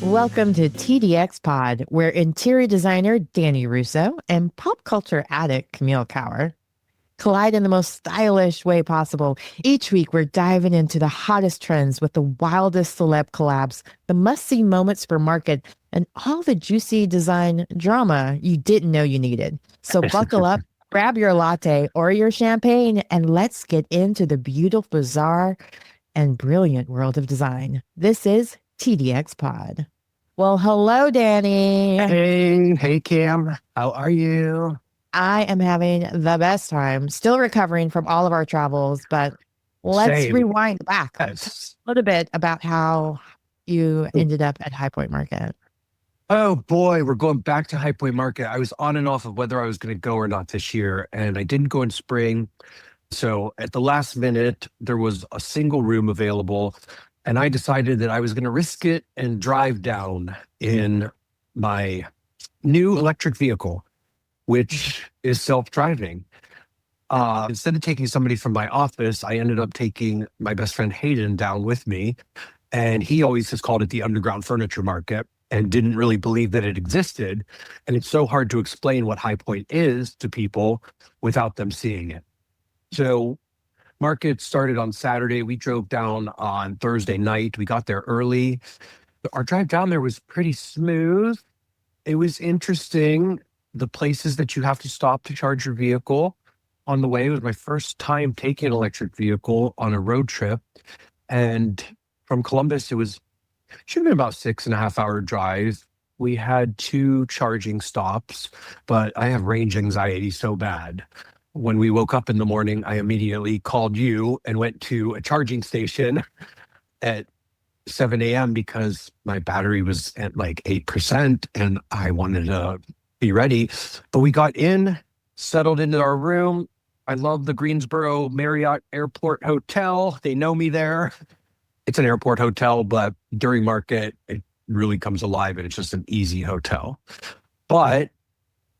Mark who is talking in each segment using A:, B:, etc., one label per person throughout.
A: Welcome to TDX Pod, where interior designer Danny Russo and pop culture addict Camille Kauer collide in the most stylish way possible. Each week, we're diving into the hottest trends with the wildest celeb collabs, the must-see moments for market, and all the juicy design drama you didn't know you needed. So buckle up, grab your latte or your champagne, and let's get into the beautiful, bizarre, and brilliant world of design. This is TDX Pod. Well, hello, Danny.
B: Hey, Cam. How are you?
A: I am having the best time, still recovering from all of our travels, but let's
B: Same.
A: rewind back a
B: Yes.
A: little bit about how you ended up at High Point Market.
B: Oh boy, we're going back to High Point Market. I was on and off of whether I was going to go or not this year, and I didn't go in spring. So at the last minute, there was a single room available, and I decided that I was going to risk it and drive down in my new electric vehicle, which is self-driving. Instead of taking somebody from my office, I ended up taking my best friend Hayden down with me. And he always has called it the underground furniture market and didn't really believe that it existed. And it's so hard to explain what High Point is to people without them seeing it. So market started on Saturday. We drove down on Thursday night. We got there early. Our drive down there was pretty smooth. It was interesting. The places that you have to stop to charge your vehicle on the way. It was my first time taking an electric vehicle on a road trip. And from Columbus, should have been about 6.5 hour drive. We had 2 charging stops, but I have range anxiety so bad. When we woke up in the morning, I immediately called you and went to a charging station at 7 a.m. because my battery was at like 8% and I wanted to be ready. But we got in, settled into our room. I love the Greensboro Marriott Airport Hotel. They know me there. It's an airport hotel, but during market, it really comes alive and it's just an easy hotel. But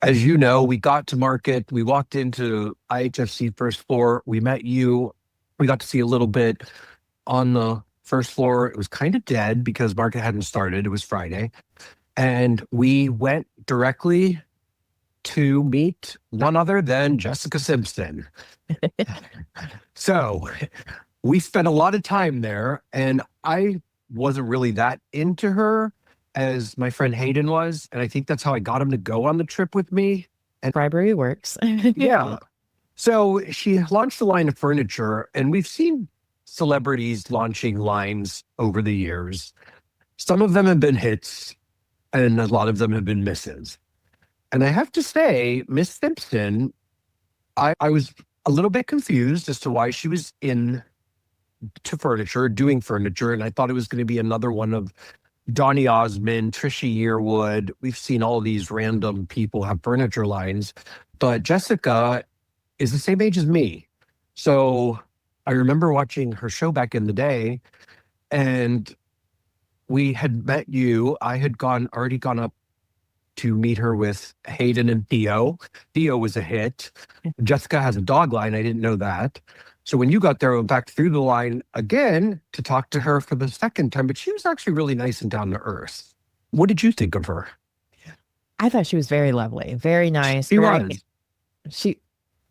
B: as you know, we got to market. We walked into IHFC first floor. We met you. We got to see a little bit on the first floor. It was kind of dead because market hadn't started. It was Friday. And we went directly to meet none other than Jessica Simpson. So we spent a lot of time there, and I wasn't really that into her as my friend Hayden was. And I think that's how I got him to go on the trip with me. And
A: Bribery works.
B: yeah. So she launched a line of furniture, and we've seen celebrities launching lines over the years. Some of them have been hits, and a lot of them have been misses. And I have to say, Miss Simpson, I was a little bit confused as to why she was in to furniture, doing furniture. And I thought it was going to be another one of Donny Osmond, Trisha Yearwood. We've seen all these random people have furniture lines, but Jessica is the same age as me. So I remember watching her show back in the day, and we had met you. I had already gone up to meet her with Hayden and Theo. Theo was a hit. Jessica has a dog line. I didn't know that. So when you got there, I went back through the line again to talk to her for the second time, but she was actually really nice and down to earth. What did you think of her?
A: I thought she was very lovely, very nice.
B: She was.
A: She,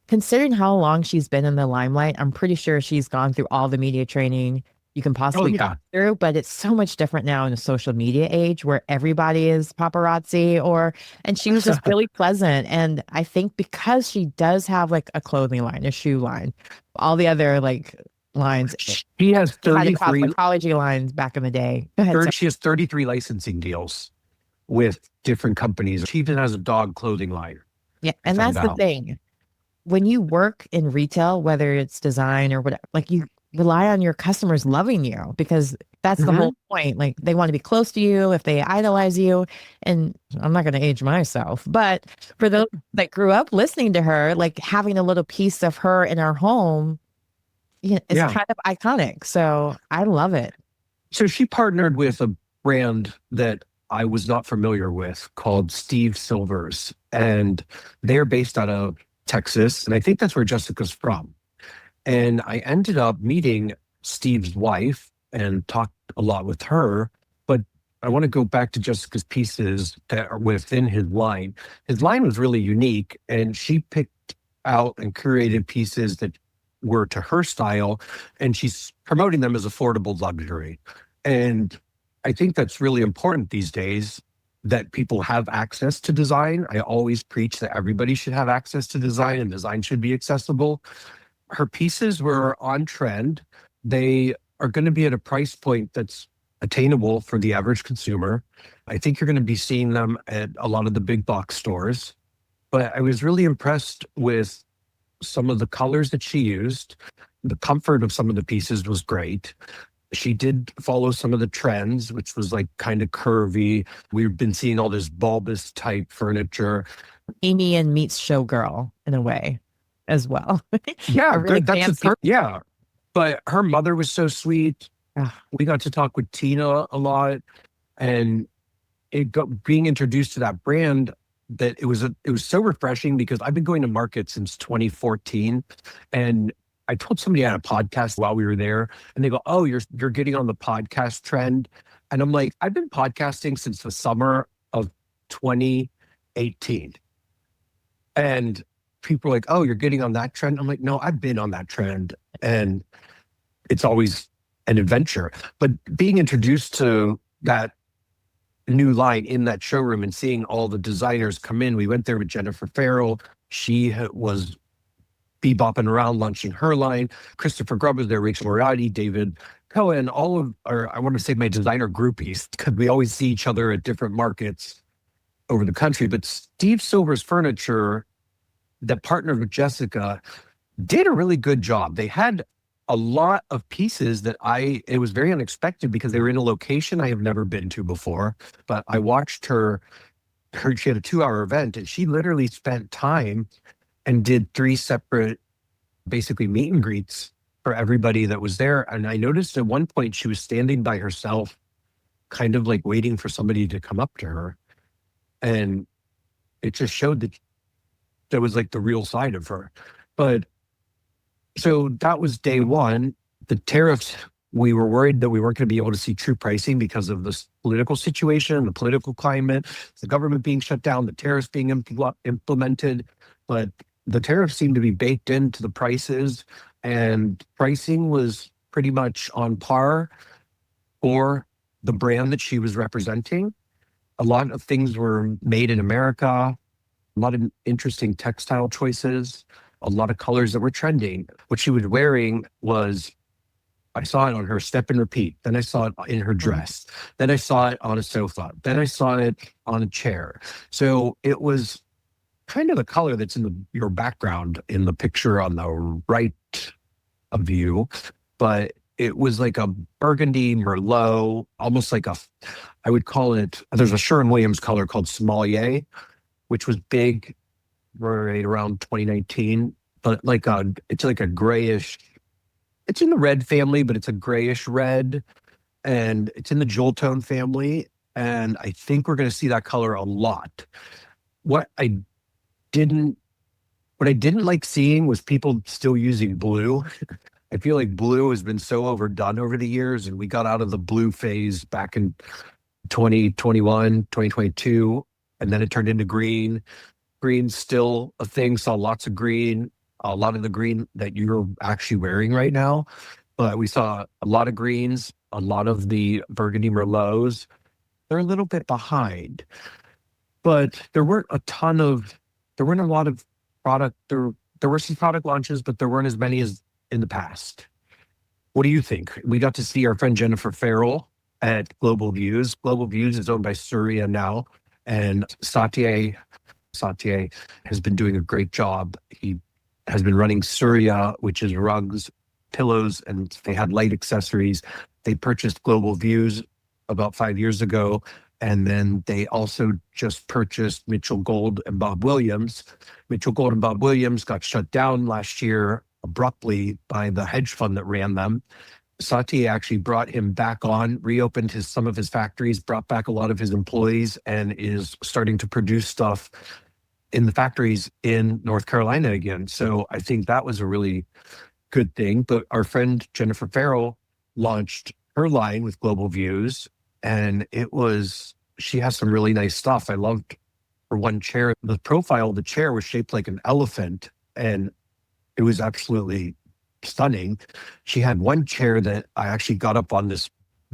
A: considering how long she's been in the limelight, I'm pretty sure she's gone through all the media training you can possibly go through, but it's so much different now in the social media age where everybody is paparazzi and she was just really pleasant. And I think because she does have like a clothing line, a shoe line, all the other like lines.
B: She has 33
A: cosmetology lines back in the day.
B: She has 33 licensing deals with different companies. She even has a dog clothing line.
A: Yeah. And that's the thing. When you work in retail, whether it's design or whatever, like you rely on your customers loving you because that's the whole point. Like they want to be close to you if they idolize you. And I'm not going to age myself, but for those that grew up listening to her, like having a little piece of her in our home, it's kind of iconic. So I love it.
B: So she partnered with a brand that I was not familiar with called Steve Silver's, and they're based out of Texas. And I think that's where Jessica's from. And I ended up meeting Steve's wife and talked a lot with her. But I want to go back to Jessica's pieces that are within his line. His line was really unique, and she picked out and curated pieces that were to her style, and she's promoting them as affordable luxury. And I think that's really important these days that people have access to design. I always preach that everybody should have access to design and design should be accessible. Her pieces were on trend. They are going to be at a price point that's attainable for the average consumer. I think you're going to be seeing them at a lot of the big box stores. But I was really impressed with some of the colors that she used. The comfort of some of the pieces was great. She did follow some of the trends, which was like kind of curvy. We've been seeing all this bulbous type furniture.
A: Amy and meets Showgirl in a way as well.
B: Yeah,
A: A really
B: good. That's
A: fancy-
B: yeah. But her mother was so sweet.
A: Ah.
B: We got to talk with Tina a lot, and being introduced to that brand, that it was so refreshing because I've been going to market since 2014, and I told somebody I had a podcast while we were there, and they go, "Oh, you're getting on the podcast trend," and I'm like, "I've been podcasting since the summer of 2018," and people are like, "Oh, you're getting on that trend." I'm like, "No, I've been on that trend, and it's always an adventure." But being introduced to that new line in that showroom and seeing all the designers come in, we went there with Jennifer Farrell. She was bebopping around launching her line. Christopher Grubb was there, Rachel Moriarty, David Cohen, all of our, I want to say my designer groupies, because we always see each other at different markets over the country. But Steve Silver's Furniture, that partnered with Jessica, did a really good job. They had a lot of pieces that it was very unexpected because they were in a location I have never been to before. But I watched she had a 2-hour event, and she literally spent time and did 3 separate, basically meet and greets for everybody that was there. And I noticed at one point she was standing by herself, kind of like waiting for somebody to come up to her. And it just showed that was like the real side of her. But so that was day one. The tariffs, we were worried that we weren't going to be able to see true pricing because of this political situation, the political climate, the government being shut down, the tariffs being implemented. But the tariffs seemed to be baked into the prices, and pricing was pretty much on par for the brand that she was representing. A lot of things were made in America, a lot of interesting textile choices, a lot of colors that were trending. What she was wearing was, I saw it on her step and repeat. Then I saw it in her dress. Then I saw it on a sofa. Then I saw it on a chair. So it was kind of the color that's in your background in the picture on the right of you. But it was like a burgundy Merlot, almost like I would call it, there's a Sherwin-Williams color called Sommelier, which was big right around 2019, but it's like a grayish, it's in the red family, but it's a grayish red, and it's in the jewel tone family. And I think we're going to see that color a lot. What I didn't like seeing was people still using blue. I feel like blue has been so overdone over the years, and we got out of the blue phase back in 2021, 2022, and then it turned into green. Green's still a thing, saw lots of green, a lot of the green that you're actually wearing right now. But we saw a lot of greens, a lot of the burgundy Merlots. They're a little bit behind, but there weren't a lot of product. There were some product launches, but there weren't as many as in the past. What do you think? We got to see our friend Jennifer Farrell at Global Views. Global Views is owned by Surya now, and Satya has been doing a great job. He has been running Surya, which is rugs, pillows, and they had light accessories. They purchased Global Views about 5 years ago, and then they also just purchased Mitchell Gold and Bob Williams. Mitchell Gold and Bob Williams got shut down last year abruptly by the hedge fund that ran them. Satya actually brought him back on, reopened some of his factories, brought back a lot of his employees, and is starting to produce stuff in the factories in North Carolina again. So I think that was a really good thing. But our friend Jennifer Farrell launched her line with Global Views, And she has some really nice stuff. I loved her one chair. The profile of the chair was shaped like an elephant, and it was absolutely stunning. She had one chair that I actually got up on this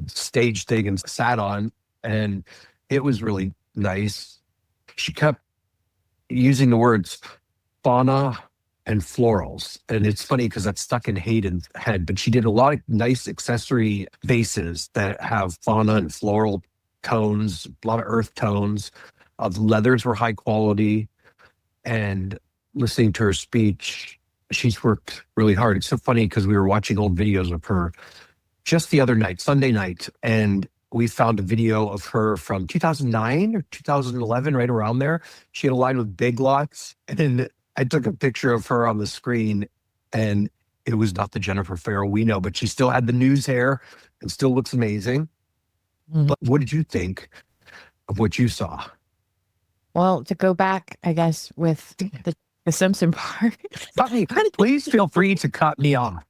B: stage thing and sat on, and it was really nice. She kept using the words fauna and florals. And it's funny because that's stuck in Hayden's head, but she did a lot of nice accessory vases that have fauna and floral tones, a lot of earth tones. The leathers were high quality. And listening to her speech, she's worked really hard. It's so funny because we were watching old videos of her just the other night, Sunday night, and we found a video of her from 2009 or 2011, right around there. She had a line with Big Lots, and I took a picture of her on the screen, and it was not the Jennifer Farrell we know, but she still had the news hair and still looks amazing.
A: Mhm.
B: But what did you think of what you saw?
A: Well, to go back, I guess, with the Simpson part,
B: Please feel free to cut me off.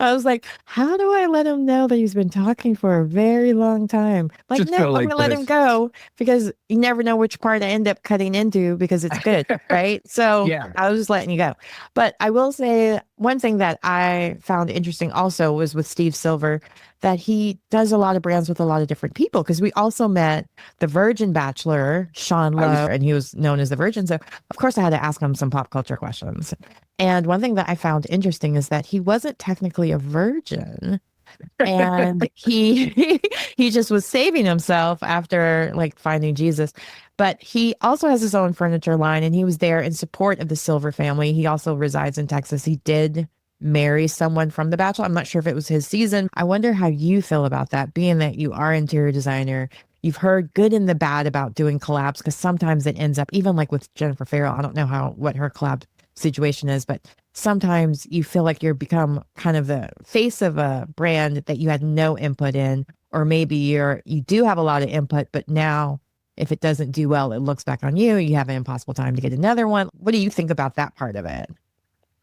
A: I was like, how do I let him know that he's been talking for a very long time? Like,
B: Just
A: no,
B: go
A: I'm
B: like
A: gonna let him
B: this.
A: go because you never know which part I end up cutting into because it's good, right? So
B: Yeah.
A: I was just letting you go. But I will say one thing that I found interesting also was with Steve Silver, that he does a lot of brands with a lot of different people because we also met the Virgin Bachelor, Sean Lowe, and he was known as the Virgin. So of course I had to ask him some pop culture questions. And one thing that I found interesting is that he wasn't technically a virgin. And he just was saving himself after like finding Jesus. But he also has his own furniture line and he was there in support of the Silver family. He also resides in Texas. He did marry someone from The Bachelor. I'm not sure if it was his season. I wonder how you feel about that, being that you are interior designer. You've heard good and the bad about doing collabs because sometimes it ends up, even like with Jennifer Farrell, I don't know what her collab situation is, but sometimes you feel like you're become kind of the face of a brand that you had no input in, or maybe you do have a lot of input, but now if it doesn't do well, it looks back on you. You have an impossible time to get another one. What do you think about that part of it?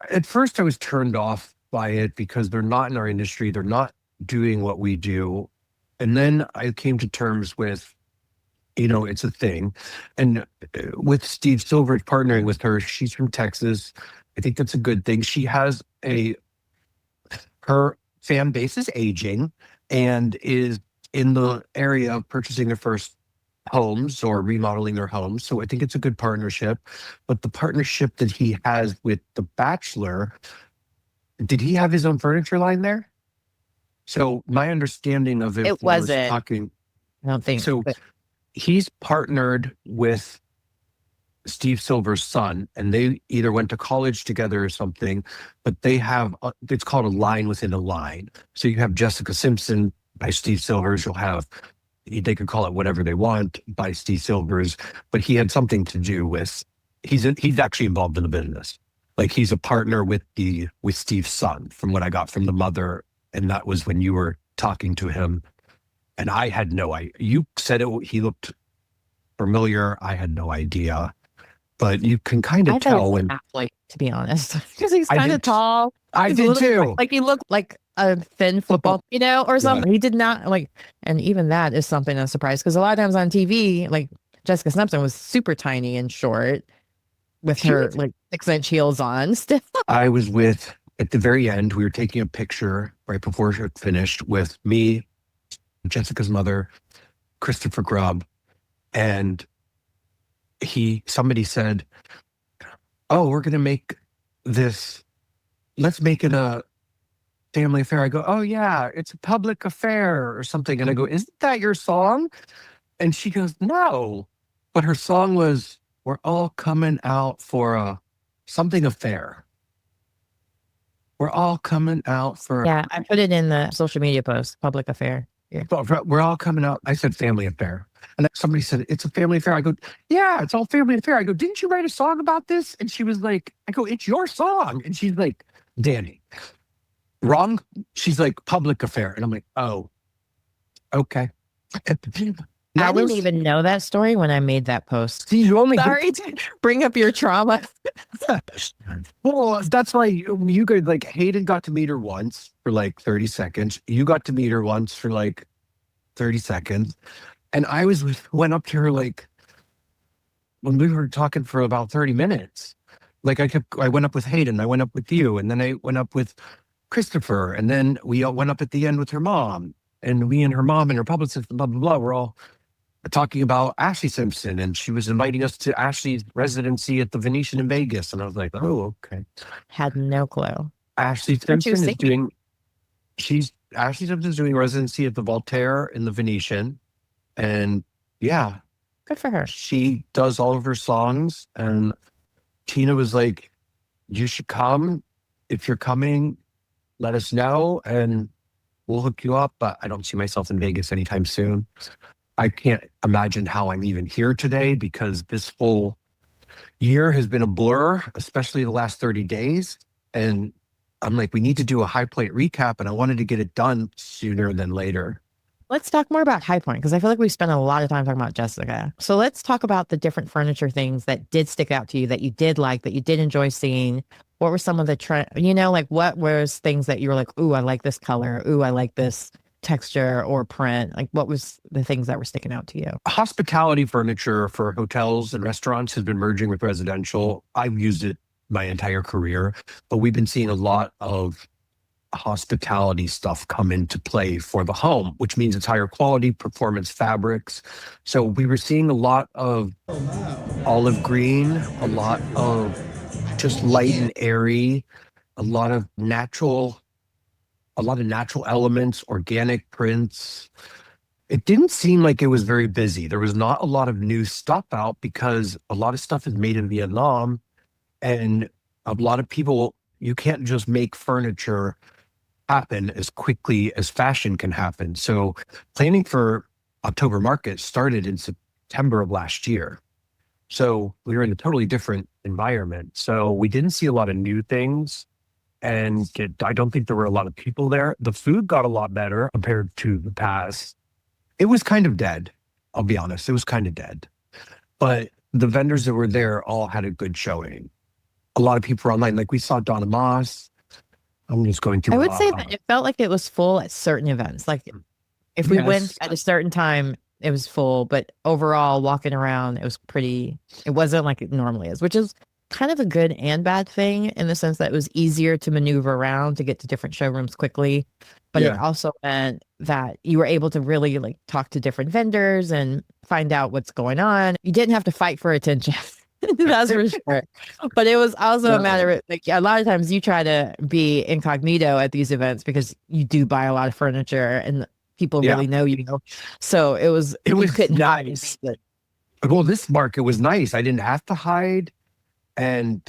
B: At first, I was turned off by it because they're not in our industry. They're not doing what we do. And then I came to terms with, it's a thing. And with Steve Silver partnering with her, she's from Texas. I think that's a good thing. She has her fan base is aging and is in the area of purchasing their first homes or remodeling their homes. So I think it's a good partnership. But the partnership that he has with The Bachelor, did he have his own furniture line there? So my understanding of
A: It wasn't.
B: talking,
A: I don't think
B: so.
A: but
B: He's partnered with Steve Silver's son, and they either went to college together or something, but they have, it's called a line within a line. So you have Jessica Simpson by Steve Silver's, you'll have, they could call it whatever they want by Steve Silver's, but he had something to do with, he's actually involved in the business. Like he's a partner with Steve's son, from what I got from the mother. And that was when you were talking to him. And I had no idea. You said he looked familiar. I had no idea. But you can kind of tell when.
A: Athlete, to be honest, because he's kind of tall.
B: I did too.
A: Like he looked like a thin football, or something. Yeah. He did not like, and even that is something I'm surprised because a lot of times on TV, like Jessica Simpson was super tiny and short with her like 6-inch heels on. Still,
B: I was at the very end. We were taking a picture right before it finished with me, Jessica's mother, Christopher Grubb, and somebody said, "Oh, we're gonna make this. Let's make it a family affair." I go, "Oh yeah, it's a public affair or something." And I go, "Isn't that your song?" And she goes, "No," but her song was, "We're all coming out for a something affair. We're all coming out for."
A: Yeah, I put it in the social media post, public affair. Yeah.
B: We're all coming out. I said family affair. And somebody said, "It's a family affair." I go, "Yeah, it's all family affair." I go, "Didn't you write a song about this?" And she was like, I go, "It's your song." And she's like, "Danny, wrong." She's like, "Public affair." And I'm like, "Oh, okay."
A: Now, I didn't even know that story when I made that post. Sorry to bring up your trauma.
B: Well, that's why you could, like, Hayden got to meet her once for like 30 seconds. You got to meet her once for like 30 seconds. And went up to her like, when we were talking for about 30 minutes, like I went up with Hayden, I went up with you, and then I went up with Christopher, and then we all went up at the end with her mom, and me and her mom and her publicist, blah, blah, blah. We're all talking about Ashley Simpson, and she was inviting us to Ashley's residency at the Venetian in Vegas. And I was like, oh, okay.
A: Had no clue.
B: Ashley Simpson Ashley Simpson's doing residency at the Voltaire in the Venetian. And yeah,
A: Good for her.
B: she does all of her songs. And Tina was like, you should come. If you're coming, let us know and we'll hook you up. But I don't see myself in Vegas anytime soon. I can't imagine how I'm even here today because this whole year has been a blur, especially the last 30 days. And I'm like, we need to do a High Point recap. And I wanted to get it done sooner than later.
A: Let's talk more about High Point because I feel like we spent a lot of time talking about Jessica. So let's talk about the different furniture things that did stick out to you, that you did like, that you did enjoy seeing. What were some of the trend, like what was things that you were like, ooh, I like this color. Ooh, I like this texture or print. Like what was the things that were sticking out to you?
B: Hospitality furniture for hotels and restaurants has been merging with residential. I've used it my entire career, but we've been seeing a lot of hospitality stuff come into play for the home, which means it's higher quality performance fabrics. So we were seeing a lot of olive green, a lot of just light and airy, a lot of natural elements, organic prints. It didn't seem like it was very busy. There was not a lot of new stuff out because a lot of stuff is made in Vietnam, and a lot of people, you can't just make furniture happen as quickly as fashion can happen. So planning for October market started in September of last year. So we were in a totally different environment. So we didn't see a lot of new things. And I don't think there were a lot of people there. The food got a lot better compared to the past. It was kind of dead. I'll be honest. It was kind of dead. But the vendors that were there all had a good showing. A lot of people were online. Like we saw Donna Moss. I'm just going through.
A: I would say that it felt like it was full at certain events. Like if we went at a certain time, it was full. But overall, walking around, it wasn't like it normally is, which is kind of a good and bad thing in the sense that it was easier to maneuver around to get to different showrooms quickly. But it also meant that you were able to really like talk to different vendors and find out what's going on. You didn't have to fight for attention. That's for sure. But it was also a matter of like a lot of times you try to be incognito at these events because you do buy a lot of furniture and people really know you. So it was
B: nice. Well, this market was nice. I didn't have to hide. And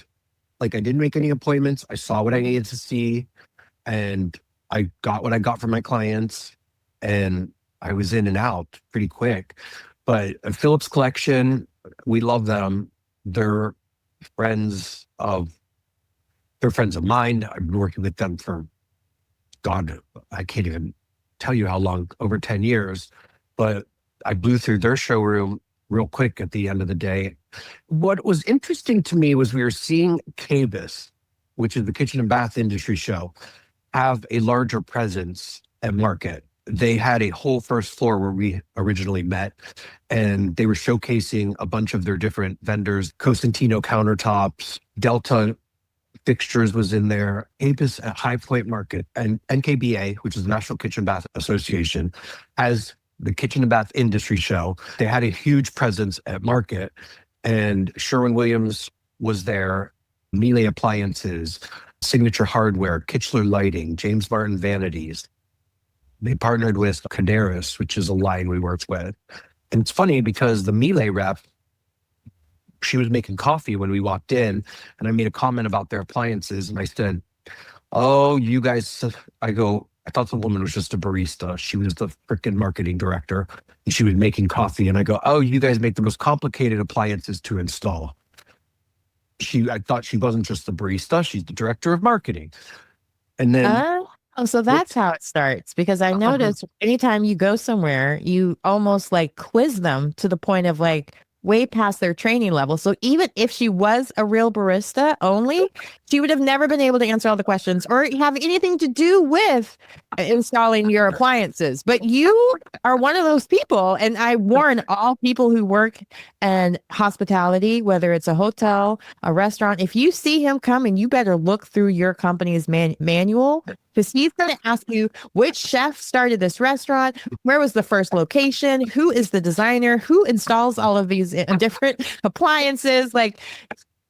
B: like I didn't make any appointments. I saw what I needed to see and I got what I got from my clients and I was in and out pretty quick. But Phillips Collection, we love them. They're friends of mine. I've been working with them for, God, I can't even tell you how long, over 10 years. But I blew through their showroom real quick at the end of the day. What was interesting to me was we were seeing KBIS, which is the kitchen and bath industry show, have a larger presence at market. They had a whole first floor where we originally met, and they were showcasing a bunch of their different vendors. Costantino countertops, Delta fixtures was in there, KBIS at High Point Market, and NKBA, which is the National Kitchen Bath Association, as the kitchen and bath industry show. They had a huge presence at market, and Sherwin-Williams was there, Miele Appliances, Signature Hardware, Kichler Lighting, James Martin Vanities. They partnered with Cadaris, which is a line we worked with. And it's funny because the Miele rep, she was making coffee when we walked in, and I made a comment about their appliances, and I said, oh, you guys, I thought the woman was just a barista. She was the freaking marketing director, and she was making coffee. And I go, oh, you guys make the most complicated appliances to install. I thought she wasn't just the barista. She's the director of marketing. And then...
A: so that's how it starts. Because I noticed anytime you go somewhere, you almost like quiz them to the point of like way past their training level. So even if she was a real barista only, she would have never been able to answer all the questions or have anything to do with installing your appliances. But you are one of those people. And I warn all people who work in hospitality, whether it's a hotel, a restaurant, if you see him coming, you better look through your company's manual, because he's going to ask you which chef started this restaurant, where was the first location, who is the designer, who installs all of these different appliances. Like,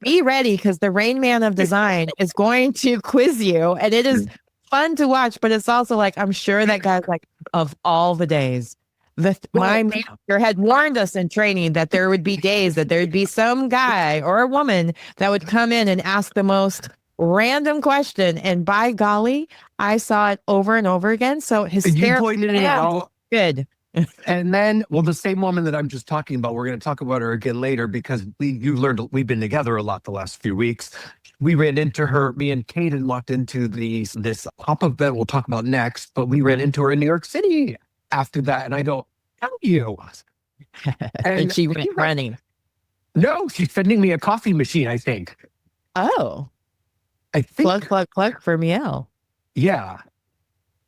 A: be ready, because the Rain Man of design is going to quiz you, and it is fun to watch. But it's also like, I'm sure that guy's like, of all the days, my manager had warned us in training that there would be days that there would be some guy or a woman that would come in and ask the most random question. And by golly, I saw it over and over again. So hysterical.
B: You pointed it out.
A: Good.
B: And then, well, the same woman that I'm just talking about, we're going to talk about her again later, because we've been together a lot the last few weeks. We ran into her, me and Kaden walked into this pop-up event we'll talk about next, but we ran into her in New York City after that. And I don't tell you.
A: And she went running.
B: No, she's sending me a coffee machine, I think.
A: Oh.
B: I think.
A: Plug for Miel.
B: Yeah.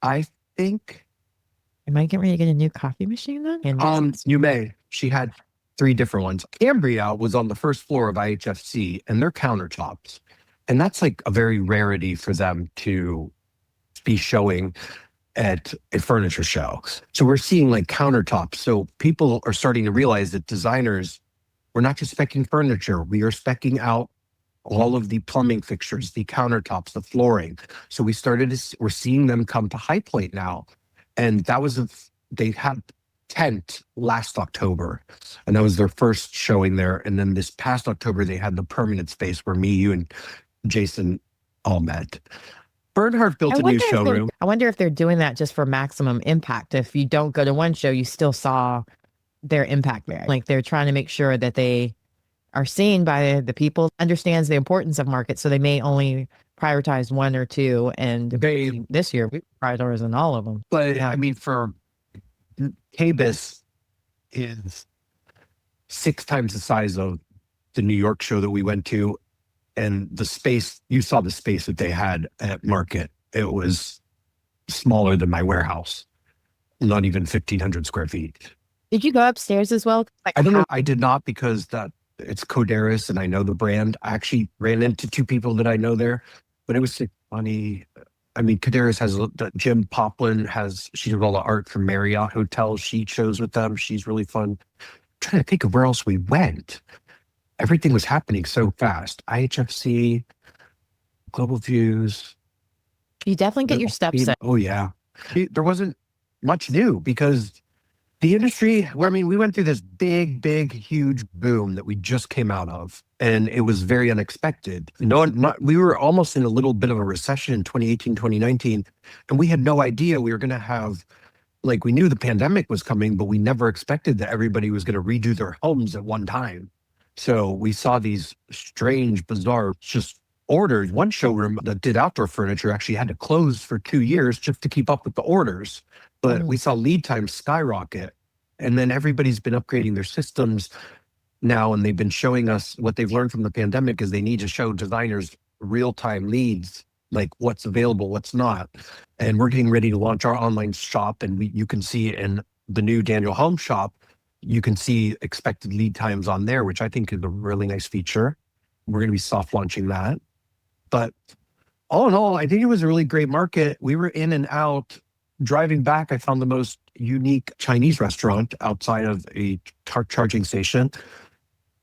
B: I think.
A: Am I getting ready to get a new coffee machine then?
B: You may. She had 3 different ones. Cambria was on the first floor of IHFC, and they're countertops. And that's like a very rarity for them to be showing at a furniture show. So we're seeing like countertops. So people are starting to realize that designers, we're not just speccing furniture, we are speccing out all of the plumbing fixtures, the countertops, the flooring. So we're seeing them come to High Point now. And that was they had tent last October, and that was their first showing there. And then this past October, they had the permanent space where me, you, and Jason all met. Bernhardt built a new showroom.
A: I wonder if they're doing that just for maximum impact. If you don't go to one show, you still saw their impact there. Like, they're trying to make sure that they are seen by the people, understands the importance of markets. So they may only prioritize 1 or 2, and this year we prioritized on all of them.
B: But I mean, for KBIS is 6 times the size of the New York show that we went to, and the space, you saw the space that they had at Market. It was smaller than my warehouse, not even 1,500 square feet.
A: Did you go upstairs as well?
B: I don't know. I did not, because it's Coderis and I know the brand. I actually ran into 2 people that I know there. But it was funny. I mean, Kaderis has Jim Poplin she did all the art for Marriott hotels. She shows with them. She's really fun. I'm trying to think of where else we went. Everything was happening so fast. IHFC, Global Views.
A: You definitely get your steps in.
B: Oh yeah. There wasn't much new, because the industry, we went through this big, huge boom that we just came out of, and it was very unexpected. We were almost in a little bit of a recession in 2018, 2019, and we had no idea we were going to have, we knew the pandemic was coming, but we never expected that everybody was going to redo their homes at one time. So we saw these strange, bizarre just orders. One showroom that did outdoor furniture actually had to close for 2 years just to keep up with the orders. But we saw lead times skyrocket, and then everybody's been upgrading their systems now, and they've been showing us what they've learned from the pandemic is they need to show designers real-time leads, like what's available, what's not. And we're getting ready to launch our online shop, and you can see in the new Daniel Home Shop, you can see expected lead times on there, which I think is a really nice feature. We're going to be soft launching that. But all in all, I think it was a really great market. We were in and out. Driving back, I found the most unique Chinese restaurant outside of a charging station.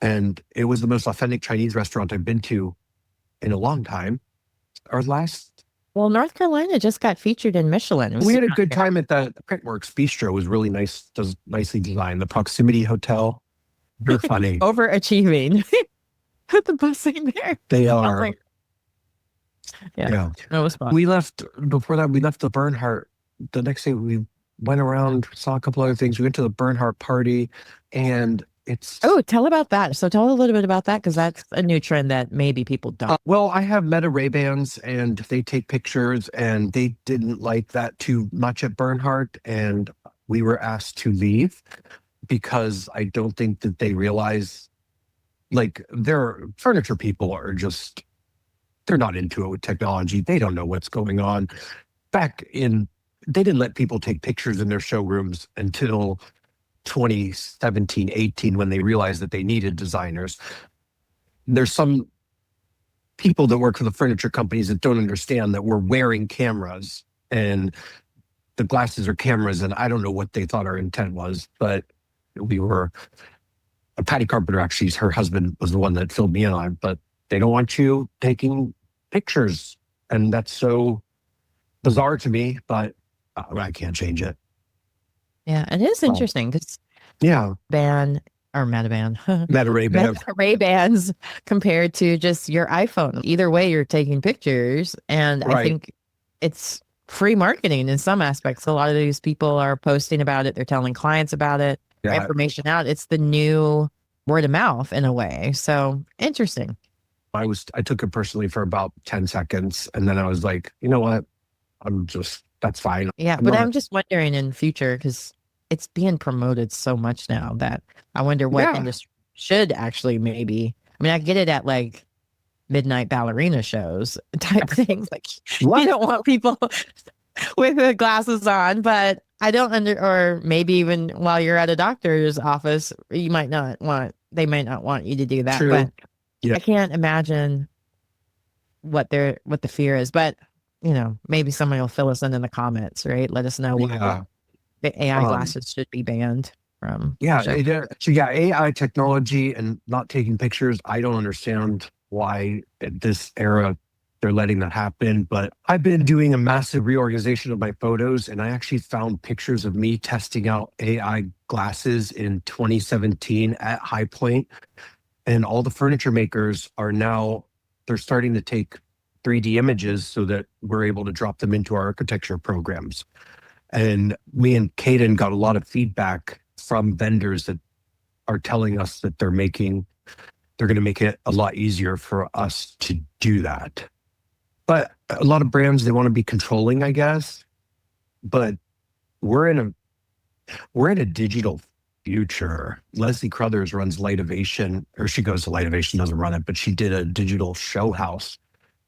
B: And it was the most authentic Chinese restaurant I've been to in a long time.
A: Well, North Carolina just got featured in Michelin.
B: We had a good time at the Printworks Bistro. It was really nice, nicely designed. The Proximity Hotel, they're funny.
A: Overachieving. Put the busing there.
B: They are.
A: Yeah. It was fun.
B: Before that, we left the Bernhardt. The next day we went around, saw a couple other things. We went to the Bernhardt party, and
A: tell about that. So tell a little bit about that, because that's a new trend that maybe people don't.
B: Well, I have Meta Ray-Bans, and they take pictures, and they didn't like that too much at Bernhardt, and we were asked to leave because I don't think that they realize, their furniture people are just they're not into it with technology. They don't know what's going on. They didn't let people take pictures in their showrooms until 2017, 18, when they realized that they needed designers. There's some people that work for the furniture companies that don't understand that we're wearing cameras and the glasses are cameras. And I don't know what they thought our intent was, but Patty Carpenter, actually, her husband was the one that filled me in on, but they don't want you taking pictures. And that's so bizarre to me, but I can't change it.
A: Yeah, it is interesting because
B: yeah,
A: Meta
B: Ray-Ban.
A: Ray-Bans compared to just your iPhone. Either way, you're taking pictures, and
B: Right.
A: I think it's free marketing in some aspects. A lot of these people are posting about it. They're telling clients about it.
B: Yeah.
A: Information out. It's the new word of mouth in a way. So interesting.
B: I took it personally for about 10 seconds, and then I was like, you know what? That's fine.
A: Yeah, but I'm just wondering in future, because it's being promoted so much now that I wonder what industry should actually maybe. I mean, I get it at like midnight ballerina shows type things. Like you don't want people with the glasses on, but I don't or maybe even while you're at a doctor's office, they might not want you to do that.
B: True.
A: But
B: Yeah.
A: I can't imagine what the fear is. But maybe somebody will fill us in the comments, right? Let us know what the AI glasses should be banned from.
B: AI technology and not taking pictures. I don't understand why at this era they're letting that happen. But I've been doing a massive reorganization of my photos, and I actually found pictures of me testing out AI glasses in 2017 at High Point. And all the furniture makers they're starting to take 3D images so that we're able to drop them into our architecture programs. And me and Caden got a lot of feedback from vendors that are telling us that they're going to make it a lot easier for us to do that. But a lot of brands, they want to be controlling, I guess. But we're in a digital future. Leslie Crothers runs Lightivation, or she goes to Lightivation, doesn't run it, but she did a digital show house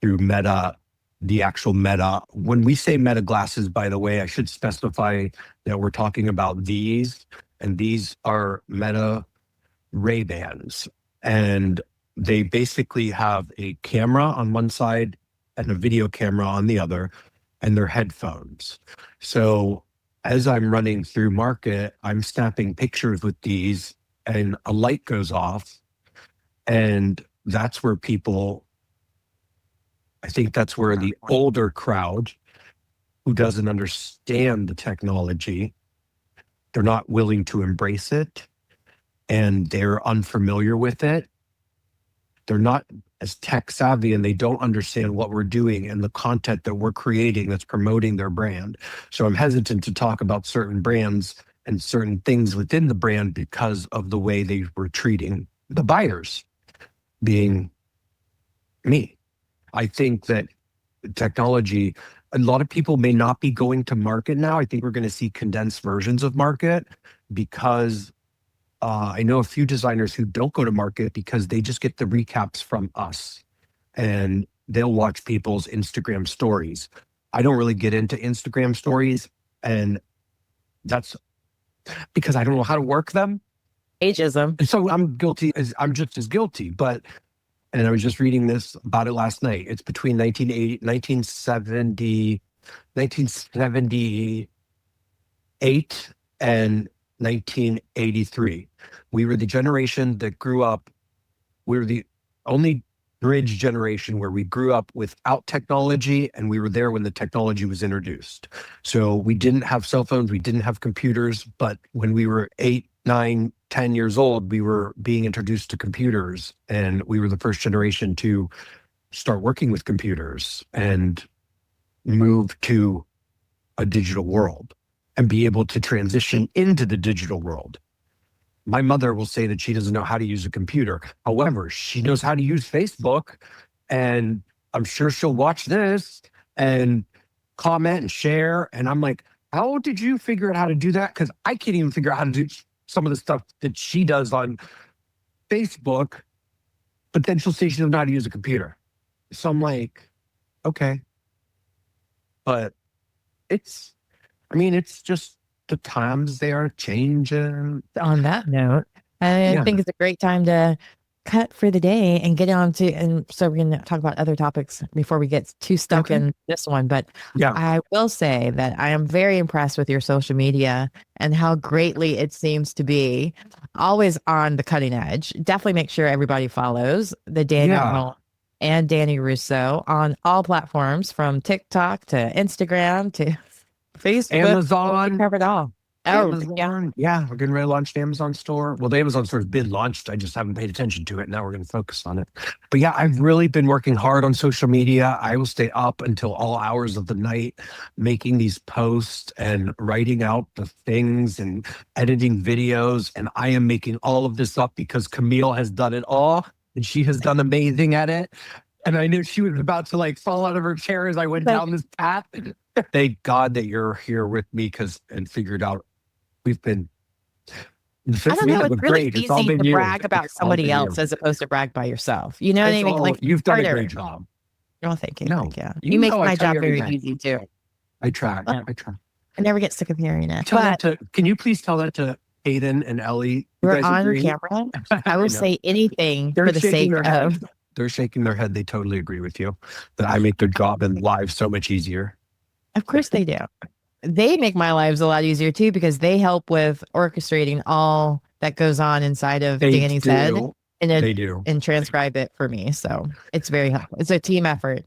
B: through Meta, the actual Meta. When we say Meta glasses, by the way, I should specify that we're talking about these, and these are Meta Ray-Bans. And they basically have a camera on one side and a video camera on the other, and they're headphones. So as I'm running through market, I'm snapping pictures with these, and a light goes off. And that's where I think that's where the older crowd who doesn't understand the technology, they're not willing to embrace it, and they're unfamiliar with it. They're not as tech savvy, and they don't understand what we're doing and the content that we're creating that's promoting their brand. So I'm hesitant to talk about certain brands and certain things within the brand because of the way they were treating the buyers, being me. I think that technology, a lot of people may not be going to market now. I think we're going to see condensed versions of market because I know a few designers who don't go to market because they just get the recaps from us and they'll watch people's Instagram stories. I don't really get into Instagram stories, and that's because I don't know how to work them.
A: Ageism.
B: So I'm just as guilty, and I was just reading this about it last night. It's between 1978 and 1983. We were the generation that grew up. We were the only bridge generation where we grew up without technology, and we were there when the technology was introduced. So we didn't have cell phones, we didn't have computers, but when we were 8, 9, 10 years old, we were being introduced to computers, and we were the first generation to start working with computers and move to a digital world and be able to transition into the digital world. My mother will say that she doesn't know how to use a computer. However, she knows how to use Facebook, and I'm sure she'll watch this and comment and share. And I'm like, how did you figure out how to do that? Because I can't even figure out how to do some of the stuff that she does on Facebook, but then she'll say she doesn't know how to use a computer. So I'm like, okay. But it's just the times they are changing.
A: On that note, I
B: Yeah.
A: think it's a great time to cut for the day and get on to, and so we're going to talk about other topics before we get too stuck
B: Okay.
A: in this one. But
B: Yeah.
A: I will say that I am very impressed with your social media and how greatly it seems to be always on the cutting edge. Definitely make sure everybody follows the Daniel and Danny Russo on all platforms from TikTok to Instagram to Facebook.
B: Amazon.
A: We covered all. Oh, yeah.
B: Amazon. Yeah. We're getting ready to launch the Amazon store. Well, the Amazon store has been launched. I just haven't paid attention to it. Now we're going to focus on it. But yeah, I've really been working hard on social media. I will stay up until all hours of the night making these posts and writing out the things and editing videos. And I am making all of this up because Camille has done it all and she has done amazing at it. And I knew she was about to like fall out of her chair as I went down this path. Thank God that you're here with me and figured out we've been.
A: I don't know. It's really
B: It's all
A: easy
B: been
A: to
B: you.
A: brag about
B: It's all
A: somebody
B: been
A: else
B: you.
A: as opposed to brag by yourself. You know what I mean? Like
B: You've done a
A: harder.
B: great job.
A: Oh, thank you.
B: No,
A: Thank you.
B: you
A: You make
B: know I
A: my
B: tell
A: job
B: you
A: very
B: everything.
A: easy too.
B: I try.
A: Well,
B: I try.
A: I never get sick of hearing it.
B: Tell that
A: But
B: can you please tell that to Aiden and Ellie? You
A: we're
B: guys
A: on
B: agree?
A: camera. I will
B: know.
A: say anything
B: They're
A: for the sake
B: shaking their head.
A: of.
B: They're shaking their head. They totally agree with you that I make their job and lives so much easier.
A: Of course they do. They make my lives a lot easier too because they help with orchestrating all that goes on inside of Danny's head
B: They do.
A: and transcribe it for me. So it's very helpful. It's a team effort.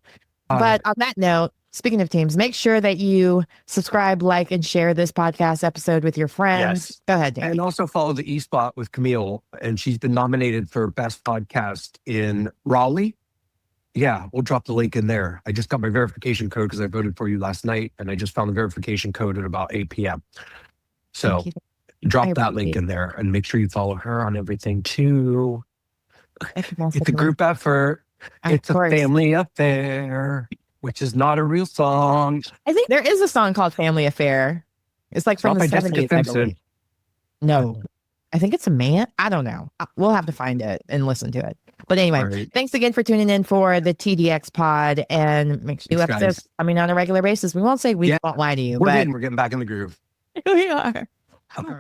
A: But on that note, speaking of teams, make sure that you subscribe, like, and share this podcast episode with your friends.
B: Yes.
A: Go ahead, Dan.
B: And also follow the eSpot with Camille. And she's been nominated for Best Podcast in Raleigh. Yeah, we'll drop the link in there. I just got my verification code because I voted for you last night. And I just found the verification code at about 8 p.m. So drop that link in there and make sure you follow her on everything too. It's a group effort. It's a family affair, which is not a real song.
A: I think there is a song called Family Affair. It's like from the 70s, I believe. No, I think it's a man. I don't know. We'll have to find it and listen to it. But anyway, thanks again for tuning in for the TDX pod and make sure new episodes coming on a regular basis. We won't say we won't lie to you, but
B: we're getting back in the groove.
A: We are.
B: Okay.